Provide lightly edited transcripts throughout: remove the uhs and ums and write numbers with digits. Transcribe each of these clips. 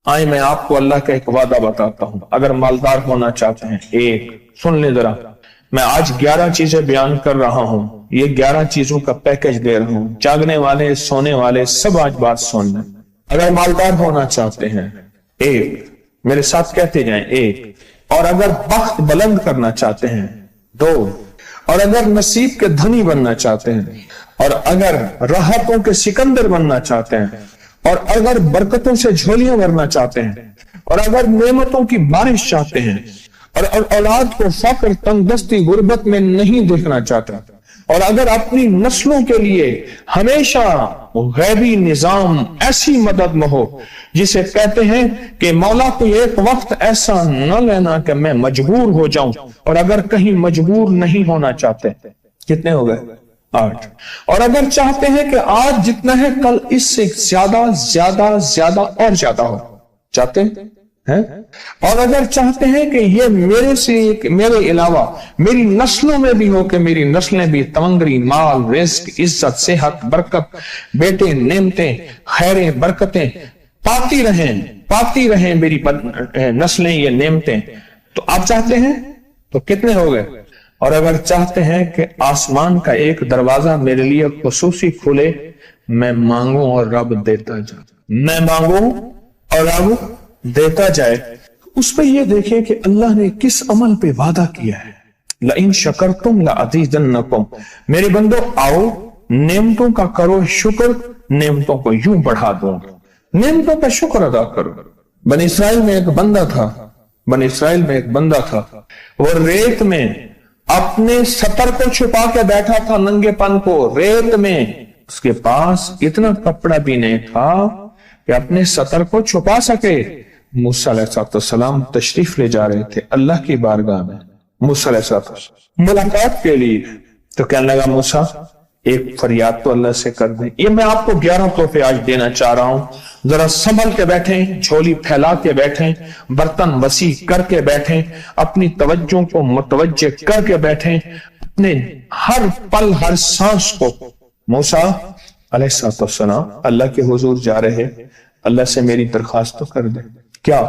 آئے میں آپ کو اللہ کا ایک وعدہ بتاتا ہوں، اگر مالدار ہونا چاہتے ہیں، ایک سن لیں ذرا، میں آج 11 چیزیں بیان کر رہا ہوں، یہ 11 چیزوں کا پیکج دے رہا ہوں، جاگنے والے سونے والے سب آج بات سن لیں۔ اگر مالدار ہونا چاہتے ہیں، ایک، میرے ساتھ کہتے جائیں، ایک، اور اگر بخت بلند کرنا چاہتے ہیں، دو، اور اگر نصیب کے دھنی بننا چاہتے ہیں، اور اگر راحتوں کے سکندر بننا چاہتے ہیں، اور اگر برکتوں سے جھولیاں بھرنا چاہتے ہیں، اور اگر نعمتوں کی بارش چاہتے ہیں، اور اولاد کو فقر، تنگ دستی، غربت میں نہیں دیکھنا چاہتے، اور اگر اپنی نسلوں کے لیے ہمیشہ غیبی نظام ایسی مدد میں ہو جسے کہتے ہیں کہ مولا کو ایک وقت ایسا نہ لینا کہ میں مجبور ہو جاؤں، اور اگر کہیں مجبور نہیں ہونا چاہتے، کتنے ہو گئے؟ 8۔ اور اگر چاہتے ہیں کہ آج جتنا ہے کل اس سے زیادہ زیادہ زیادہ اور زیادہ ہو، چاہتے ہیں؟ اور اگر چاہتے ہیں کہ یہ میرے علاوہ میری نسلوں میں بھی ہو، کہ میری نسلیں بھی تمنگری، مال، رزق، عزت، صحت، برکت، بیٹے، نعمتیں، خیریں، برکتیں پاتی رہیں میری نسلیں، یہ نعمتیں، تو آپ چاہتے ہیں تو کتنے ہو گئے؟ اور اگر چاہتے ہیں کہ آسمان کا ایک دروازہ میرے لیے خصوصی کھلے، میں مانگوں اور رب دیتا جائے، میں مانگوں اور رب دیتا جائے۔ اس پہ یہ دیکھیں کہ اللہ نے کس عمل پہ وعدہ کیا ہے، لَإِن شَكَرْتُمْ لَأَزِيدَنَّكُمْ، میرے بندو آؤ نعمتوں کا کرو شکر، نعمتوں کو یوں بڑھا دوں گا، نعمتوں کا شکر ادا کرو۔ بنی اسرائیل میں ایک بندہ تھا، وہ ریت میں اپنے سطر کو چھپا کے بیٹھا تھا، ننگے پن کو ریت میں، اس کے پاس اتنا کپڑا بھی نہیں تھا کہ اپنے سطر کو چھپا سکے۔ موسیٰ علیہ السلام تشریف لے جا رہے تھے اللہ کی بارگاہ میں، موسیٰ علیہ السلام ملاقات کے لیے، تو کہنے لگا موسیٰ ایک فریاد تو اللہ سے کر دیں۔ یہ میں آپ کو 11 تحفے آج دینا چاہ رہا ہوں، ذرا سنبھل کے بیٹھیں، جھولی پھیلا کے بیٹھیں، برتن وسیع کر کے بیٹھیں، اپنی توجہ کو متوجہ کر کے بیٹھیں، اپنے ہر پل ہر سانس کو۔ موسیٰ علیہ السلام اللہ کے حضور جا رہے، اللہ سے میری درخواست تو کر دے، کیا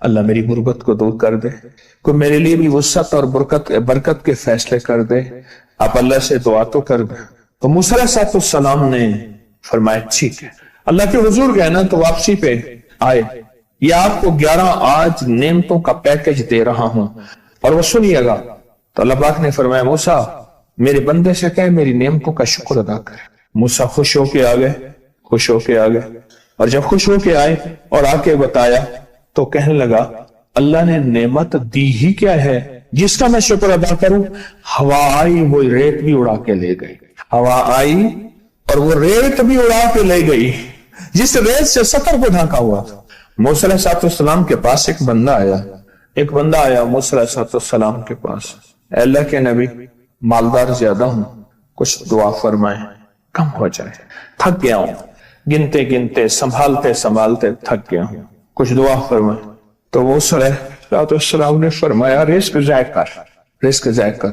اللہ میری غربت کو دور کر دے، کوئی میرے لیے بھی وسعت اور برکت کے فیصلے کر دے، آپ اللہ سے دعا تو کر دیں۔ تو موسیٰ علیہ السلام نے فرمایا ٹھیک ہے، اللہ کے حضور گئے نا تو واپسی پہ آئے، یہ آپ کو 11 آج نعمتوں کا پیکج دے رہا ہوں اور وہ سنیے گا۔ تو اللہ پاک نے فرمایا موسیٰ میرے بندے سے کہے میری نعمتوں کا شکر ادا کرے۔ موسیٰ خوش ہو کے آگے، اور جب خوش ہو کے آئے اور آ کے بتایا تو کہنے لگا اللہ نے نعمت دی ہی کیا ہے جس کا میں شکر ادا کروں؟ ہوا آئی وہ ریت بھی اڑا کے لے گئی، ہوا آئی اور وہ ریت بھی اڑا کے لے گئی جس ریت سے سطر کو ڈھانکا ہوا تھا۔ موسیٰ علیہ السلام کے پاس ایک بندہ آیا موسیٰ علیہ السلام کے پاس، اے اللہ کے نبی مالدار زیادہ ہوں، کچھ دعا فرمائیں کم ہو جائے، تھک گیا ہوں، گنتے سنبھالتے تھک گیا ہوں، کچھ دعا فرمائیں۔ تو موسیٰ علیہ السلام نے فرمایا رزق ضائع کر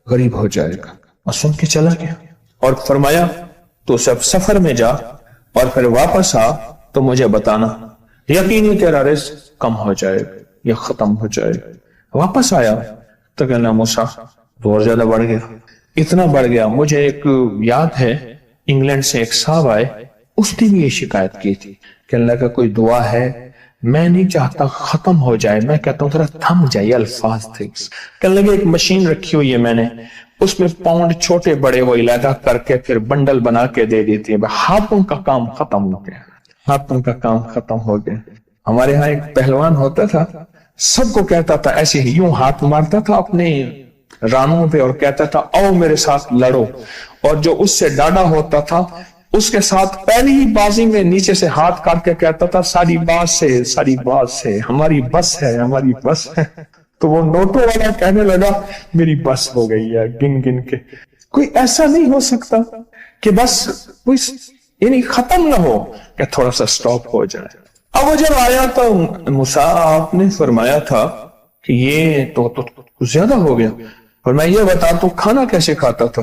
غریب ہو جائے گا، اور سن کے چلا گیا اور فرمایا تو سب سفر میں جا اور پھر واپس آ تو مجھے بتانا، یقینی تیرا رزق کم ہو جائے گا یا ختم ہو جائے گا۔ واپس آیا تو کہنا موسیٰ اور زیادہ بڑھ گیا، اتنا بڑھ گیا، مجھے ایک یاد ہے انگلینڈ سے ایک صاحب آئے، اس نے بھی یہ شکایت کی تھی کہ اللہ کا کوئی دعا ہے، میں نہیں چاہتا ختم ہو جائے، میں کہتا ہوں ذرا تھم جائے، الفاظ تھے۔ کہنے لگے ایک مشین رکھی ہوئی ہے میں نے، اس میں پاؤنڈ چھوٹے بڑے وہ علیحدہ کر کے پھر بنڈل بنا کے دے دیتی ہے، ہاتھوں کا کام ختم ہو گیا۔ ہمارے ہاں ایک پہلوان ہوتا تھا، سب کو کہتا تھا ایسے ہی، یوں ہاتھ مارتا تھا اپنے رانوں پہ اور کہتا تھا آؤ میرے ساتھ لڑو، اور جو اس سے ڈاڈا ہوتا تھا اس کے ساتھ پہلی ہی بازی میں نیچے سے ہاتھ کاٹ کے کہتا تھا ساری بات سے ہماری بس ہے۔ تو وہ نوٹوں والا کہنے لگا میری بس ہو گئی ہے، گن کے۔ کوئی ایسا نہیں ہو سکتا کہ بس کوئی یعنی ختم نہ ہو، کہ تھوڑا سا سٹاپ ہو جائے۔ اب وہ جب آیا تو موسیٰ آپ نے فرمایا تھا کہ یہ تو زیادہ ہو گیا، فرمایا یہ بتا تو کھانا کیسے کھاتا تھا؟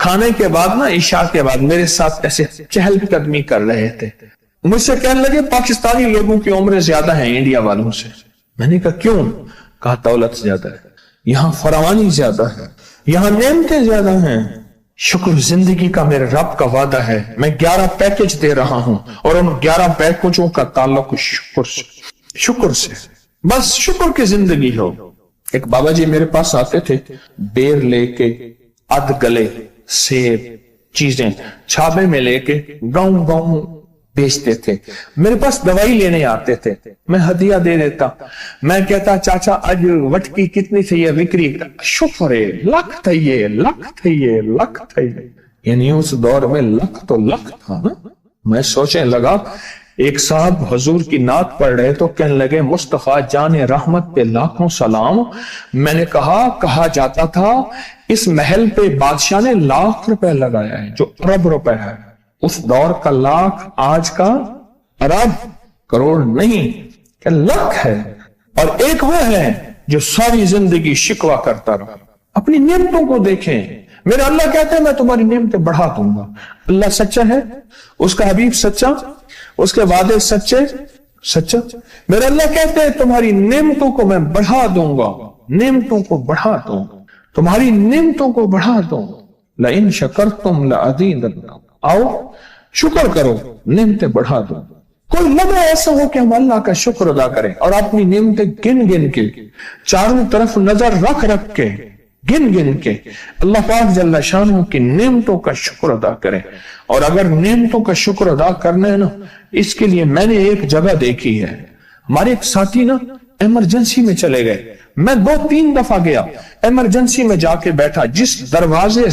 کھانے کے بعد نا عشاء کے بعد میرے ساتھ ایسے چہل قدمی کر رہے تھے. مجھ سے کہنے لگے پاکستانی لوگوں کی عمریں زیادہ ہیں انڈیا والوں سے. میں نے کہا کیوں؟ کہا دولت زیادہ ہے, یہاں فراوانی زیادہ ہے, یہاں نعمتیں زیادہ ہیں. شکر زندگی کا میرے رب کا وعدہ ہے, میں 11 پیکج دے رہا ہوں اور ان 11 پیکجوں کا تعلق شکر سے. بس شکر کی زندگی ہو. ایک بابا جی میرے پاس آتے تھے, بیر لے کے, اد گلے, سیب, چیزیں چھابے میں لے کے گاؤں گاؤں بیچتے تھے. میرے پاس دوائی لینے آتے تھے, میں ہدیہ دے دیتا. میں کہتا چاچا آج وٹکی کتنی تھی یہ وکری؟ شکر ہے, لکھ تھے, لکھ تھے, لکھ تھے. یعنی اس دور میں لکھ تو لکھ تھا نا. میں سوچنے لگا, ایک صاحب حضور کی نعت پڑھ رہے تو کہنے لگے مصطفیٰ جان رحمت پہ لاکھوں سلام. میں نے کہا جاتا تھا اس محل پہ بادشاہ نے لاکھ روپے لگایا ہے جو ارب روپے ہے. اس دور کا لاکھ آج کا ارب کروڑ نہیں کہ لاکھ ہے. اور ایک وہ ہے جو ساری زندگی شکوہ کرتا رہا. اپنی نعمتوں کو دیکھیں. میرا اللہ کہتا ہے میں تمہاری نعمتیں بڑھا دوں گا. اللہ سچا ہے, اس کا حبیب سچا, اس کے وعدے سچا. میرا اللہ کہتے ہیں تمہاری نعمتوں کو میں بڑھا دوں گا, نعمتوں کو بڑھا دوں گا, تمہاری نعمتوں کو بڑھا دوں گا. لئن شکرتم لأزیدنکم, آؤ شکر کرو, نعمتیں بڑھا دوں. کوئی لمحہ ایسا ہو کہ ہم اللہ کا شکر ادا کریں اور اپنی نعمتیں گن گن کے, چاروں طرف نظر رکھ کے, گن گن کے اللہ پاک جل شانہ کی نعمتوں کا شکر ادا کریں. اور اگر نعمتوں کا شکر ادا کرنا ہے نا, اس کے لیے میں نے ایک جگہ دیکھی ہے. ہمارے ایک ساتھی نا ایمرجنسی میں چلے گئے. میں 2-3 دفعہ گیا, ایمرجنسی میں جا کے بیٹھا. جس دروازے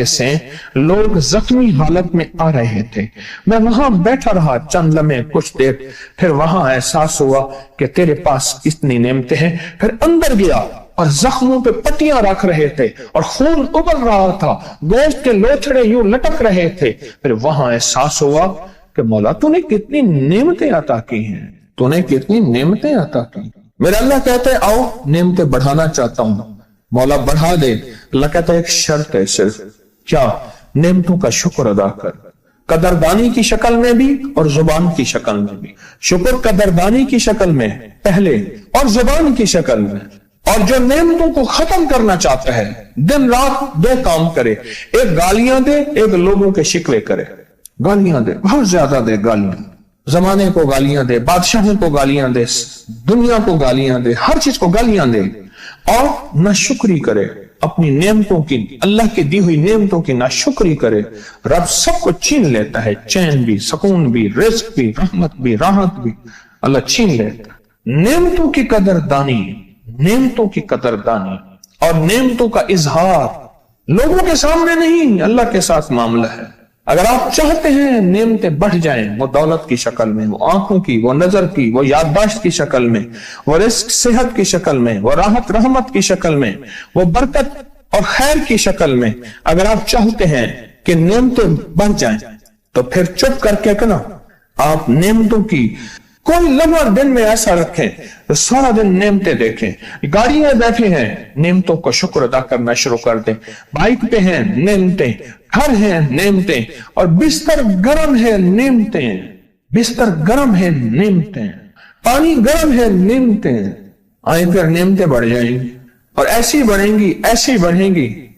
سے لوگ زخمی حالت میں آ رہے تھے, میں وہاں بیٹھا رہا چند لمحے, کچھ دیر. پھر وہاں احساس ہوا کہ تیرے پاس کتنی نعمتیں ہیں. پھر اندر گیا اور زخموں پہ پٹیاں رکھ رہے تھے اور خون ابل رہا تھا, گوشت کے لوتھڑے یوں لٹک رہے تھے. پھر وہاں احساس ہوا کہ مولا تو نے کتنی نعمتیں عطا کی ہیں, تو نے کتنی نعمتیں عطا کی. میرا اللہ کہتا ہے آؤ نعمتیں بڑھانا چاہتا ہوں. مولا بڑھا دے. اللہ کہتا ہے ایک شرط ہے صرف, کیا؟ نعمتوں کا شکر ادا کر, قدردانی کی شکل میں بھی اور زبان کی شکل میں بھی. شکر قدردانی کی شکل میں پہلے اور زبان کی شکل میں. اور جو نعمتوں کو ختم کرنا چاہتا ہے دن رات 2 کام کرے, ایک گالیاں دے, ایک لوگوں کے شکوے کرے. گالیاں دے, بہت زیادہ دے گالیاں, زمانے کو گالیاں دے, بادشاہوں کو گالیاں دے, دنیا کو گالیاں دے, ہر چیز کو گالیاں دے. اور ناشکری کرے اپنی نعمتوں کی, اللہ کی دی ہوئی نعمتوں کی ناشکری کرے. رب سب کو چھین لیتا ہے, چین بھی, سکون بھی, رزق بھی, رحمت بھی, راحت بھی, اللہ چھین لیتا ہے. نعمتوں کی قدردانی, نعمتوں کی قدردانی اور نعمتوں کا اظہار لوگوں کے سامنے نہیں, اللہ کے ساتھ معاملہ ہے. اگر آپ چاہتے ہیں نعمتیں بڑھ جائیں, وہ دولت کی شکل میں, وہ آنکھوں کی, وہ نظر کی, وہ یادداشت کی شکل میں, وہ رزق صحت کی شکل میں, وہ راحت رحمت کی شکل میں, وہ برکت اور خیر کی شکل میں, اگر آپ چاہتے ہیں کہ نعمتیں بڑھ جائیں تو پھر چپ کر کے نا آپ نعمتوں کی کوئی لمحہ دن میں ایسا رکھیں تو سارا دن نعمتیں دیکھیں. گاڑی میں بیٹھے ہیں, نعمتوں کا شکر ادا کرنا شروع کر دیں. بائک پہ ہیں, نعمتیں. گھر ہیں, نعمتیں. اور بستر گرم ہے, نعمتیں. بستر گرم ہے, نعمتیں. پانی گرم ہے, نعمتیں. آئیں پھر نعمتیں بڑھ جائیں گی اور ایسی بڑھیں گی, ایسی بڑھیں گی